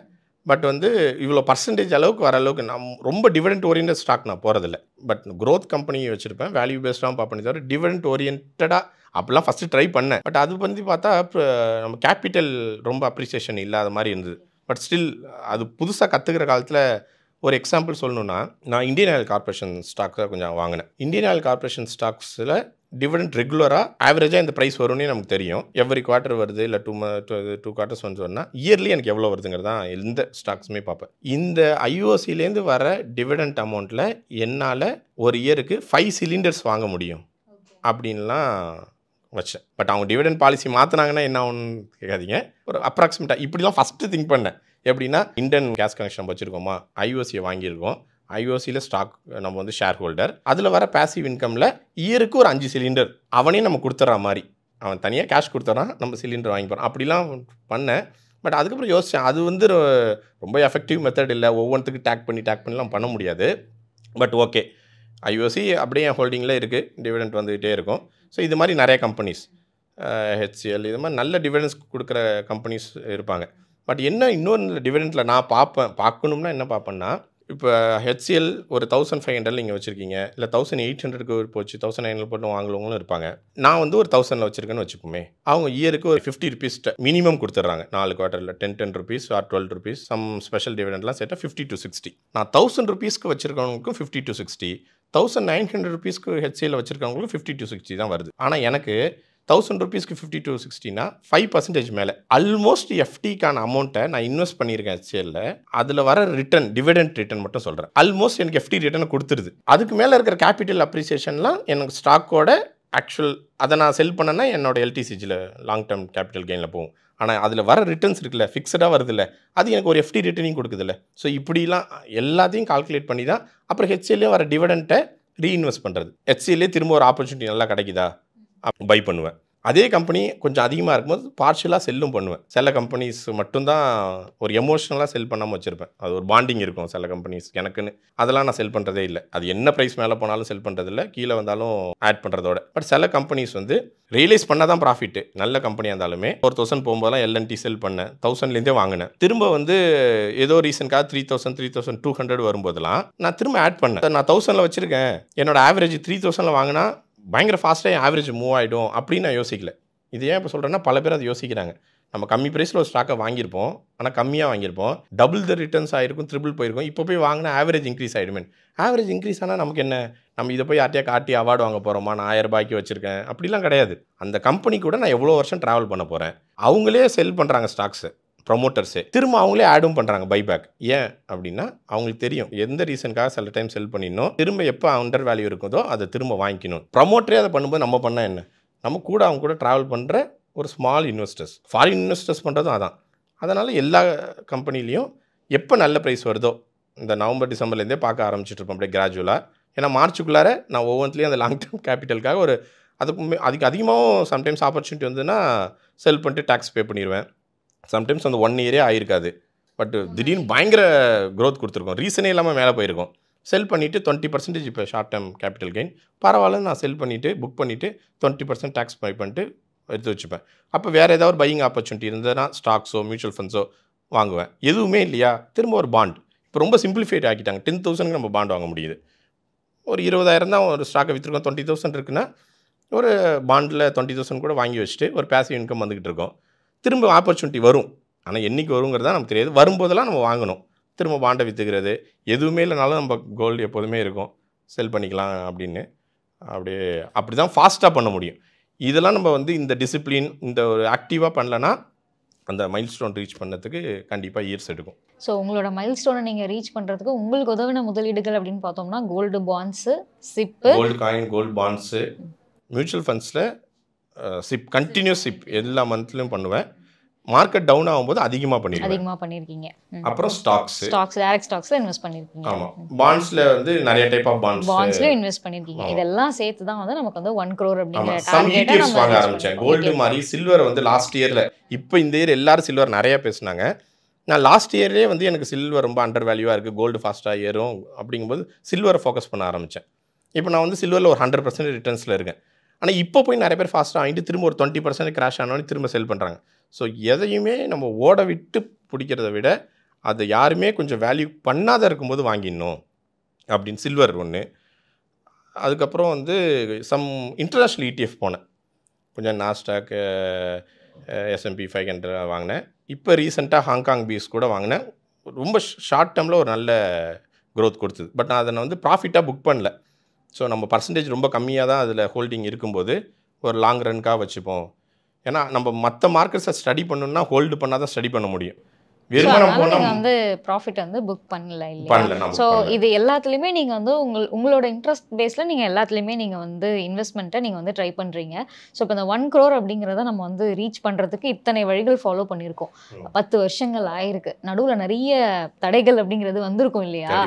பட் வந்து இவ்வளோ பர்சன்டேஜ் அளவுக்கு வர அளவுக்கு நான் ரொம்ப டிவிடெண்ட் ஓரியன்ட் ஸ்டாக் நான் போகிறதில்ல. பட் க்ரோத் கம்பெனி வச்சுருப்பேன், வேல்யூ பேஸ்டாக பார்ப்பேன். தவிர டிவிடெண்ட் ஓரியன்டாக அப்படிலாம் ஃபஸ்ட்டு ட்ரை பண்ணேன். பட் அது வந்து பார்த்தா நம்ம கேபிட்டல் ரொம்ப அப்ரிசியேஷன் இல்லாத மாதிரி இருந்தது. பட் ஸ்டில் அது புதுசாக கற்றுக்கிற காலத்தில் ஒரு எக்ஸாம்பிள் சொல்லணுன்னா, நான் இந்தியன் ஆயில் கார்பரேஷன் ஸ்டாக்ஸாக கொஞ்சம் வாங்கினேன். இந்தியன் ஆயில் கார்பரேஷன் ஸ்டாக்ஸில் டிவிடெண்ட் ரெகுலராக ஆவரேஜாக இந்த ப்ரைஸ் வரும்னே நமக்கு தெரியும். எவ்ரி குவார்ட்டர் வருது இல்லை 2 quarters வந்து சொன்னால் இயர்லி எனக்கு எவ்வளோ வருதுங்கிறது தான் எந்த ஸ்டாக்ஸுமே பார்ப்பேன். இந்த IOCலேருந்து வர டிவிடெண்ட் அமௌண்ட்டில் என்னால் ஒரு இயருக்கு 5 cylinders வாங்க முடியும் அப்படின்லாம் வச்சேன். பட் அவங்க டிவிடெண்ட் பாலிசி மாற்றினாங்கன்னா என்ன ஆகும்னு கேட்காதீங்க. ஒரு அப்ராக்சிமேட்டாக இப்படிலாம் ஃபஸ்ட்டு திங்க் பண்ணேன். எப்படின்னா இந்தியன் கேஸ் கனெக்ஷன் வச்சுருக்கோமா, IOCயை வாங்கியிருக்கோம், IOCயில் ஸ்டாக் நம்ம வந்து ஷேர் ஹோல்டர், அதில் வர பேசிவ் இன்கமில் இயருக்கு ஒரு 5 cylinder அவனே நம்ம கொடுத்துட்ற மாதிரி, அவன் தனியாக கேஷ் கொடுத்துட்றான், நம்ம சிலிண்டர் வாங்கி போகிறான். அப்படிலாம் பண்ணேன். பட் அதுக்கப்புறம் யோசித்தேன், அது வந்து ரொம்ப எஃபெக்டிவ் மெத்தட் இல்லை, ஒவ்வொன்றுத்துக்கு டேக் பண்ணிலாம் பண்ண முடியாது. பட் ஓகே, IOC அப்படியே என் ஹோல்டிங்கில் இருக்குது, டிவிடெண்ட் வந்துகிட்டே இருக்கும். ஸோ இது மாதிரி நிறைய கம்பெனிஸ் HCL இது மாதிரி நல்ல டிவிடெண்ட்ஸ் கொடுக்குற கம்பெனிஸ் இருப்பாங்க. பட் என்ன இன்னொரு டிவிடெண்ட்டில் நான் பார்க்கணும்னா என்ன பார்ப்பேன்னா, இப்போ HCL ஒரு 1500 நீங்கள் வச்சுருக்கீங்க, இல்லை 1800க்கு போச்சு 1900 போட்டு வாங்குறவங்களும் இருப்பாங்க. நான் வந்து ஒரு 1000 வச்சுருக்கேன்னு வச்சுப்போமே, அவங்க இயருக்கு ஒரு 50 rupees மினிமம் கொடுத்துட்றாங்க 4 குவார்ட்டரில். 10 rupees or 12 rupees some special டிவிடெண்ட்லாம் சேர்த்தா 50 to 60. நான் 1000 rupeesக்கு வச்சுருக்கவங்களுக்கும் 50 to 60, 1900 rupeesக்கு HCL வச்சுருக்கவங்களுக்கும் 50 to 60 தான் வருது. ஆனால் எனக்கு 1000 rupeesக்கு 50 to 60னா 5% மேலே ஆல்மோஸ்ட் FDக்கான அமௌண்ட்டை நான் இன்வெஸ்ட் பண்ணியிருக்கேன் HCLல. அதில் வர ரிட்டர்ன், டிவிடெண்ட் ரிட்டர்ன் மட்டும் சொல்கிறேன், ஆல்மோஸ்ட் எனக்கு FD ரிட்டர்னை கொடுத்துருது. அதுக்கு மேலே இருக்கிற கேபிட்டல் அப்ரிசியேஷன்லாம் எனக்கு ஸ்டாக்கோட ஆக்சுவல் அதை நான் செல் பண்ணேன்னா என்னோட LTCGயில் லாங் டேர்ம் கேபிட்டல் கெயினில் போகும். ஆனால் அதில் வர ரிட்டர்ன்ஸ் இருக்குல்ல, ஃபிக்ஸடாக வருதில்ல, அது எனக்கு ஒரு FD ரிட்டர்னையும் கொடுக்குதில்ல. ஸோ இப்படிலாம் எல்லாத்தையும் கால்குலேட் பண்ணி தான் அப்புறம் HCLலே வர டிவிடெண்ட்டை ரீஇன்வெஸ்ட் பண்ணுறது. HCLலே திரும்ப ஒரு ஆப்பர்ச்சுனிட்டி நல்லா கிடைக்குதா பை பண்ணுவேன். அதே கம்பெனி கொஞ்சம் அதிகமாக இருக்கும்போது பார்ஷியலாக செல்லும் பண்ணுவேன். சில கம்பெனிஸ் மட்டும்தான் ஒரு எமோஷ்னலாக செல் பண்ணாமல் வச்சுருப்பேன். அது ஒரு பாண்டிங் இருக்கும் சில கம்பெனிஸ் எனக்குன்னு, அதெல்லாம் நான் செல் பண்ணுறதே இல்லை. அது என்ன ப்ரைஸ் மேலே போனாலும் செல் பண்ணுறதில்ல, கீழே வந்தாலும் ஆட் பண்ணுறதோட. பட் சில கம்பெனிஸ் வந்து ரியலைஸ் பண்ணால் தான் ப்ராஃபிட்டு. நல்ல கம்பெனியாக இருந்தாலுமே ஒரு 1000 போகும்போதெல்லாம் L&T செல் பண்ணேன், 1000லேருந்தே வாங்கினேன். திரும்ப வந்து ஏதோ ரீசனுக்காக 3000 3200 வரும்போதெல்லாம் நான் திரும்ப ஆட் பண்ணேன். நான் 1000ல் வச்சுருக்கேன், என்னோட ஆவரேஜ் 3000ல் வாங்கினா பயங்கர ஃபாஸ்ட்டாக என் ஆவரேஜ் மூவ் ஆகிடும் அப்படின்னு நான் யோசிக்கல. இது ஏன் இப்போ சொல்கிறேன்னா, பல பேர் அதை யோசிக்கிறாங்க. நம்ம கம்மி ப்ரைஸில் ஒரு ஸ்டாக்கை வாங்கியிருப்போம், ஆனால் கம்மியாக வாங்கியிருப்போம், டபுள் த ரிட்டர்ன்ஸ் ஆகிருக்கும், ட்ரிபிள் போயிருக்கும். இப்போ போய் வாங்கினா ஆவரேஜ் இன்க்ரீஸ் ஆகிடுமே. ஆவரேஜ் இன்க்ரீஸ் ஆனால் நமக்கு என்ன, நம்ம இதை போய் யார்ட்டையா காட்டி அவார்டு வாங்க போகிறோமா, நான் 1000 ரூபாய்க்கு வச்சுருக்கேன் அப்படிலாம் கிடையாது. அந்த கம்பெனி கூட நான் எவ்வளோ வருஷம் ட்ராவல் பண்ண போகிறேன். அவங்களே செல் பண்ணுறாங்க ஸ்டாக்ஸு, ப்ரொமோட்டர்ஸே திரும்ப அவங்களே ஆடும் பண்ணுறாங்க பைபேக். ஏன் அப்படின்னா அவங்களுக்கு தெரியும் எந்த ரீசனுக்காக சில டைம் செல் பண்ணிடணும், திரும்ப எப்போ அண்டர் வேல்யூ இருக்குதோ அதை திரும்ப வாங்கிக்கணும். ப்ரொமோட்டரே அதை பண்ணும்போது நம்ம பண்ணால் என்ன, நம்ம கூட அவங்க கூட ட்ராவல் பண்ணுற ஒரு ஸ்மால் இன்வெஸ்டர்ஸ், ஃபாரின் இன்வெஸ்டர்ஸ் பண்ணுறதும் அதான். அதனால் எல்லா கம்பெனிலையும் எப்போ நல்ல ப்ரைஸ் வருதோ இந்த நவம்பர் டிசம்பர்லேருந்தே பார்க்க ஆரம்பிச்சுட்டு இருப்போம் அப்படியே கிராஜுவலாக. ஏன்னா மார்ச்சுக்குள்ளார நான் ஒவ்வொன்றுலேயும் அந்த லாங் டேர்ம் கேபிட்டலுக்காக ஒரு அதுக்கு அதிகமாகவும் சம்டைம்ஸ் ஆப்பர்ச்சுனிட்டி வந்துன்னா செல் பண்ணிட்டு டேக்ஸ் பே பண்ணிடுவேன். சம்டைம்ஸ் அந்த 1 இயரே ஆயிருக்காது, பட் திடீர்னு பயங்கர க்ரோத் கொடுத்துருக்கோம், ரீசனே இல்லாமல் மேலே போயிருக்கோம். செல் பண்ணிவிட்டு 20% இப்போ ஷார்ட் டேர்ம் கேபிட்டல் கெயின் பரவாயில்ல, நான் செல் பண்ணிவிட்டு புக் பண்ணிவிட்டு 20% டேக்ஸ் பே பண்ணிட்டு எடுத்து வச்சுப்பேன். அப்போ வேறு ஏதாவது ஒரு பையிங் ஆப்பர்ச்சுனிட்டி இருந்ததுன்னா ஸ்டாக்ஸோ மியூச்சுவல் ஃபண்ட்ஸோ வாங்குவேன். எதுவுமே இல்லையா திரும்ப ஒரு பாண்ட். இப்போ ரொம்ப சிம்பிளிஃபைட் ஆக்கிட்டாங்க. 10,000க்கு நம்ம பாண்ட் வாங்க முடியுது. ஒரு 20,000 தான் ஒரு ஸ்டாக்கை விற்றுருக்கோம், 20,000 இருக்குன்னா ஒரு பாண்டில் 20,000 கூட வாங்கி வச்சுட்டு ஒரு பேசிவ் இன்கம் வந்துக்கிட்டு இருக்கோம். திரும்ப ஆப்பர்ச்சுனிட்டி வரும், ஆனால் என்றைக்கு வருங்கிறதா நமக்கு தெரியாது. வரும்போதெல்லாம் நம்ம வாங்கணும், திரும்ப பாண்டை விற்றுக்கிறது. எதுவுமே இல்லைனாலும் நம்ம கோல்டு எப்போதுமே இருக்கும், செல் பண்ணிக்கலாம் அப்படின்னு. அப்படி தான் ஃபாஸ்ட்டாக பண்ண முடியும். இதெல்லாம் நம்ம வந்து இந்த டிசிப்ளின் இந்த ஒரு ஆக்டிவாக பண்ணலன்னா அந்த மைல் ஸ்டோன் ரீச் பண்ணதுக்கு கண்டிப்பாக இயர்ஸ் எடுக்கும். ஸோ உங்களோட மைல் ஸ்டோனை நீங்கள் ரீச் பண்ணுறதுக்கு உங்களுக்கு உதவின முதலீடுகள் அப்படின்னு பார்த்தோம்னா gold bonds, SIP, gold coin, gold bonds, mutual ஃபண்ட்ஸில் சிப், கண்டினியூஸ் சிப் எல்லா மந்த்லையும் பண்ணுவேன். மார்க்கெட் டவுன் ஆகும்போது அதிகமாக பண்ணியிருக்கீங்க. அப்புறம் ஸ்டாக்ஸ், டைரக்ட் ஸ்டாக்ஸில் இன்வெஸ்ட் பண்ணியிருக்கீங்க. ஆமாம், பாண்ட்ஸில் வந்து நிறைய டைப் ஆஃப் பாண்ட்ஸ்லையும் இன்வெஸ்ட் பண்ணியிருக்கீங்க. இதெல்லாம் சேர்த்து தான் வந்து நமக்கு வந்து 1 crore அப்படிங்கிற டார்கெட்டை நம்ம வாங்க ஆரம்பித்தேன். கோல்டு மாதிரி சில்வர் வந்து லாஸ்ட் இயரில், இப்போ இந்த இயர் எல்லாரும் சில்வர் நிறையா பேசுனாங்க. நான் லாஸ்ட் இயர்லேயே வந்து எனக்கு சில்வர் ரொம்ப அண்டர் வேல்யூவாக இருக்குது, கோல்டு ஃபாஸ்ட்டாக ஏறும் அப்படிங்கும்போது சில்வரை ஃபோக்கஸ் பண்ண ஆரம்பித்தேன். இப்போ நான் வந்து சில்வரில் ஒரு 100% ரிட்டர்ன்ஸில் இருக்கேன். ஆனால் இப்போ போய் நிறைய பேர் ஃபாஸ்ட்டாக வாங்கிட்டு திரும்ப ஒரு 20% கிராஷ் ஆனோன்னு திரும்ப செல் பண்ணுறாங்க. ஸோ எதையுமே நம்ம ஓட விட்டு பிடிக்கிறத விட அதை யாருமே கொஞ்சம் வேல்யூ பண்ணாத இருக்கும்போது வாங்கிடணும் அப்படின்னு சில்வர் ஒன்று. அதுக்கப்புறம் வந்து சம் இன்டர்நேஷ்னல் ETF போனேன், கொஞ்சம் நாஸ்டாக், S&P 500 வாங்கினேன். இப்போ ரீசெண்டாக ஹாங்காங் பீஸ் கூட வாங்கினேன். ரொம்ப ஷார்ட் டேர்மில் ஒரு நல்ல க்ரோத் கொடுத்தது. பட் நான் அதை வந்து ப்ராஃபிட்டாக புக் பண்ணல. ஸோ நம்ம பர்சன்டேஜ் ரொம்ப கம்மியாக தான் அதில் ஹோல்டிங் இருக்கும்போது ஒரு லாங் ரன்காக வச்சுப்போம். ஏன்னா நம்ம மற்ற மார்க்கெட்ஸை ஸ்டடி பண்ணணும்னா ஹோல்டு பண்ணால் தான் ஸ்டடி பண்ண முடியும். வந்து ப்ராஃபிட் வந்து புக் பண்ணல இல்லையா? ஸோ இது எல்லாத்துலேயுமே நீங்கள் வந்து உங்களோட இன்ட்ரெஸ்ட் பேஸில் நீங்கள் எல்லாத்துலேயுமே நீங்கள் வந்து இன்வெஸ்ட்மெண்ட்டை நீங்கள் வந்து ட்ரை பண்ணுறீங்க. ஸோ இப்போ இந்த 1 crore அப்படிங்கிறத நம்ம வந்து ரீச் பண்ணுறதுக்கு இத்தனை வழிகள் ஃபாலோ பண்ணியிருக்கோம். 10 வருஷங்கள் ஆயிருக்கு, நடுவில் நிறைய தடைகள் அப்படிங்கிறது வந்திருக்கும் இல்லையா?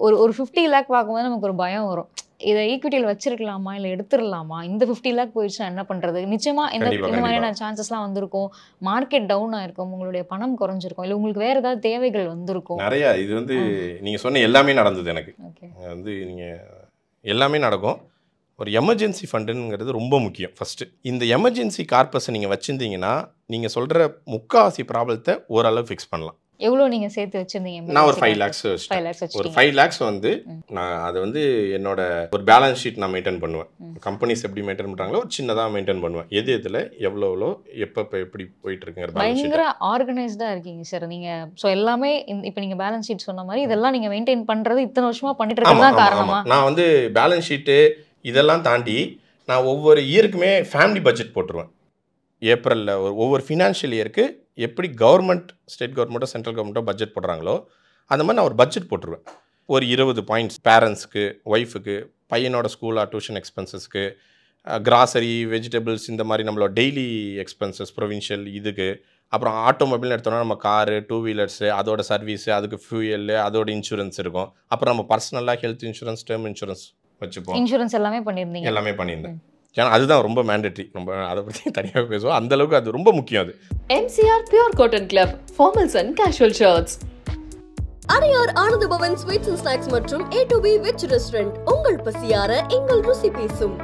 ஒரு 50 lakh பார்க்கும்போது நமக்கு ஒரு பயம் வரும், இதை ஈக்விட்டியில் வச்சிருக்கலாமா இல்லை எடுத்துடலாமா, இந்த 50 lakh போயிடுச்சுன்னா என்ன பண்ணுறது? நிச்சயமாக இந்த மாதிரியான சான்சஸ்லாம் வந்திருக்கும். மார்க்கெட் டவுன் ஆயிருக்கும், உங்களுடைய பணம் குறைஞ்சிருக்கும், இல்லை உங்களுக்கு வேறு ஏதாவது தேவைகள் வந்திருக்கும். நிறையா. இது வந்து நீங்கள் சொன்ன எல்லாமே நடந்தது எனக்கு. வந்து நீங்கள் எல்லாமே நடக்கும். ஒரு எமர்ஜென்சி ஃபண்டுங்கிறது ரொம்ப முக்கியம். ஃபஸ்ட்டு இந்த எமர்ஜென்சி கார்பஸை நீங்கள் வச்சுருந்தீங்கன்னா நீங்கள் சொல்கிற முக்காவாசி ப்ராப்ளத்தை ஓரளவு ஃபிக்ஸ் பண்ணலாம். எவ்வளோ நீங்கள் சேர்த்து வச்சுருந்தீங்க? நான் ஒரு 5 lakhs ஒரு 5 lakhs வந்து நான் அதை வந்து என்னோட ஒரு பேலன்ஸ் ஷீட் நான் மெயின்டைன் பண்ணுவேன். கம்பெனிஸ் எப்படி மெயின்டைன் பண்ணுறாங்களோ ஒரு சின்னதாக மெயின்டைன் பண்ணுவேன். இதில் எவ்வளோ எப்போ எப்படி போயிட்டு இருக்குங்கிற பயங்கர ஆர்கனைஸ்டாக இருக்கீங்க சார் நீங்கள். ஸோ எல்லாமே இப்போ நீங்கள் பேலன்ஸ் ஷீட் சொன்ன மாதிரி இதெல்லாம் நீங்கள் மெயின்டைன் பண்ணுறது இத்தனை வருஷமாக பண்ணிட்டு இருக்கிறது தான் காரணமா? நான் வந்து பேலன்ஸ் ஷீட்டு இதெல்லாம் தாண்டி நான் ஒவ்வொரு இயருக்குமே ஃபேமிலி பட்ஜெட் போட்டுருவேன். ஏப்ரலில் ஒவ்வொரு ஃபினான்ஷியல் இயருக்கு எப்படி கவர்மெண்ட், ஸ்டேட் கவர்மெண்ட்டோ சென்ட்ரல் கவர்மெண்ட்டோ பட்ஜெட் போடுறாங்களோ அந்த மாதிரி நான் ஒரு பட்ஜெட் போட்டுருவேன். ஒரு 20 பாயிண்ட்ஸ் பேரண்ட்ஸ்க்கு, ஒய்ஃபுக்கு, பையனோட ஸ்கூல் டியூஷன் எக்ஸ்பென்சஸ்க்கு, கிராசரி, வெஜிடபிள்ஸ், இந்த மாதிரி நம்மளோட டெய்லி எக்ஸ்பென்சஸ், ப்ரொவின்ஷியல் இதுக்கு, அப்புறம் ஆட்டோமொபைல்னு எடுத்தோன்னா நம்ம காரு, 2 வீலர்ஸு, அதோட சர்வீஸு, அதுக்கு ஃபியூயல், அதோட இன்சூரன்ஸ் இருக்கும். அப்புறம் நம்ம பர்சனலாக ஹெல்த் இன்சூரன்ஸ், டேர்ம் இன்சூரன்ஸ் வச்சுப்போம். இன்சூரன்ஸ் எல்லாமே பண்ணியிருந்தேன். ஏன்னா அதுதான் ரொம்ப மேண்டேட்ரி. நம்ம அதை பற்றி தனியாக பேசுவோம். அந்த அளவுக்கு அது ரொம்ப முக்கியம். அது MCR Pure Cotton Club, formals and casual shirts. Adyar Ananda Pawan sweets and snacks மற்றும் A2B வெஜ் ரெஸ்டாரண்ட் உங்கள் பசியார எங்கள் ருசி பேசும்.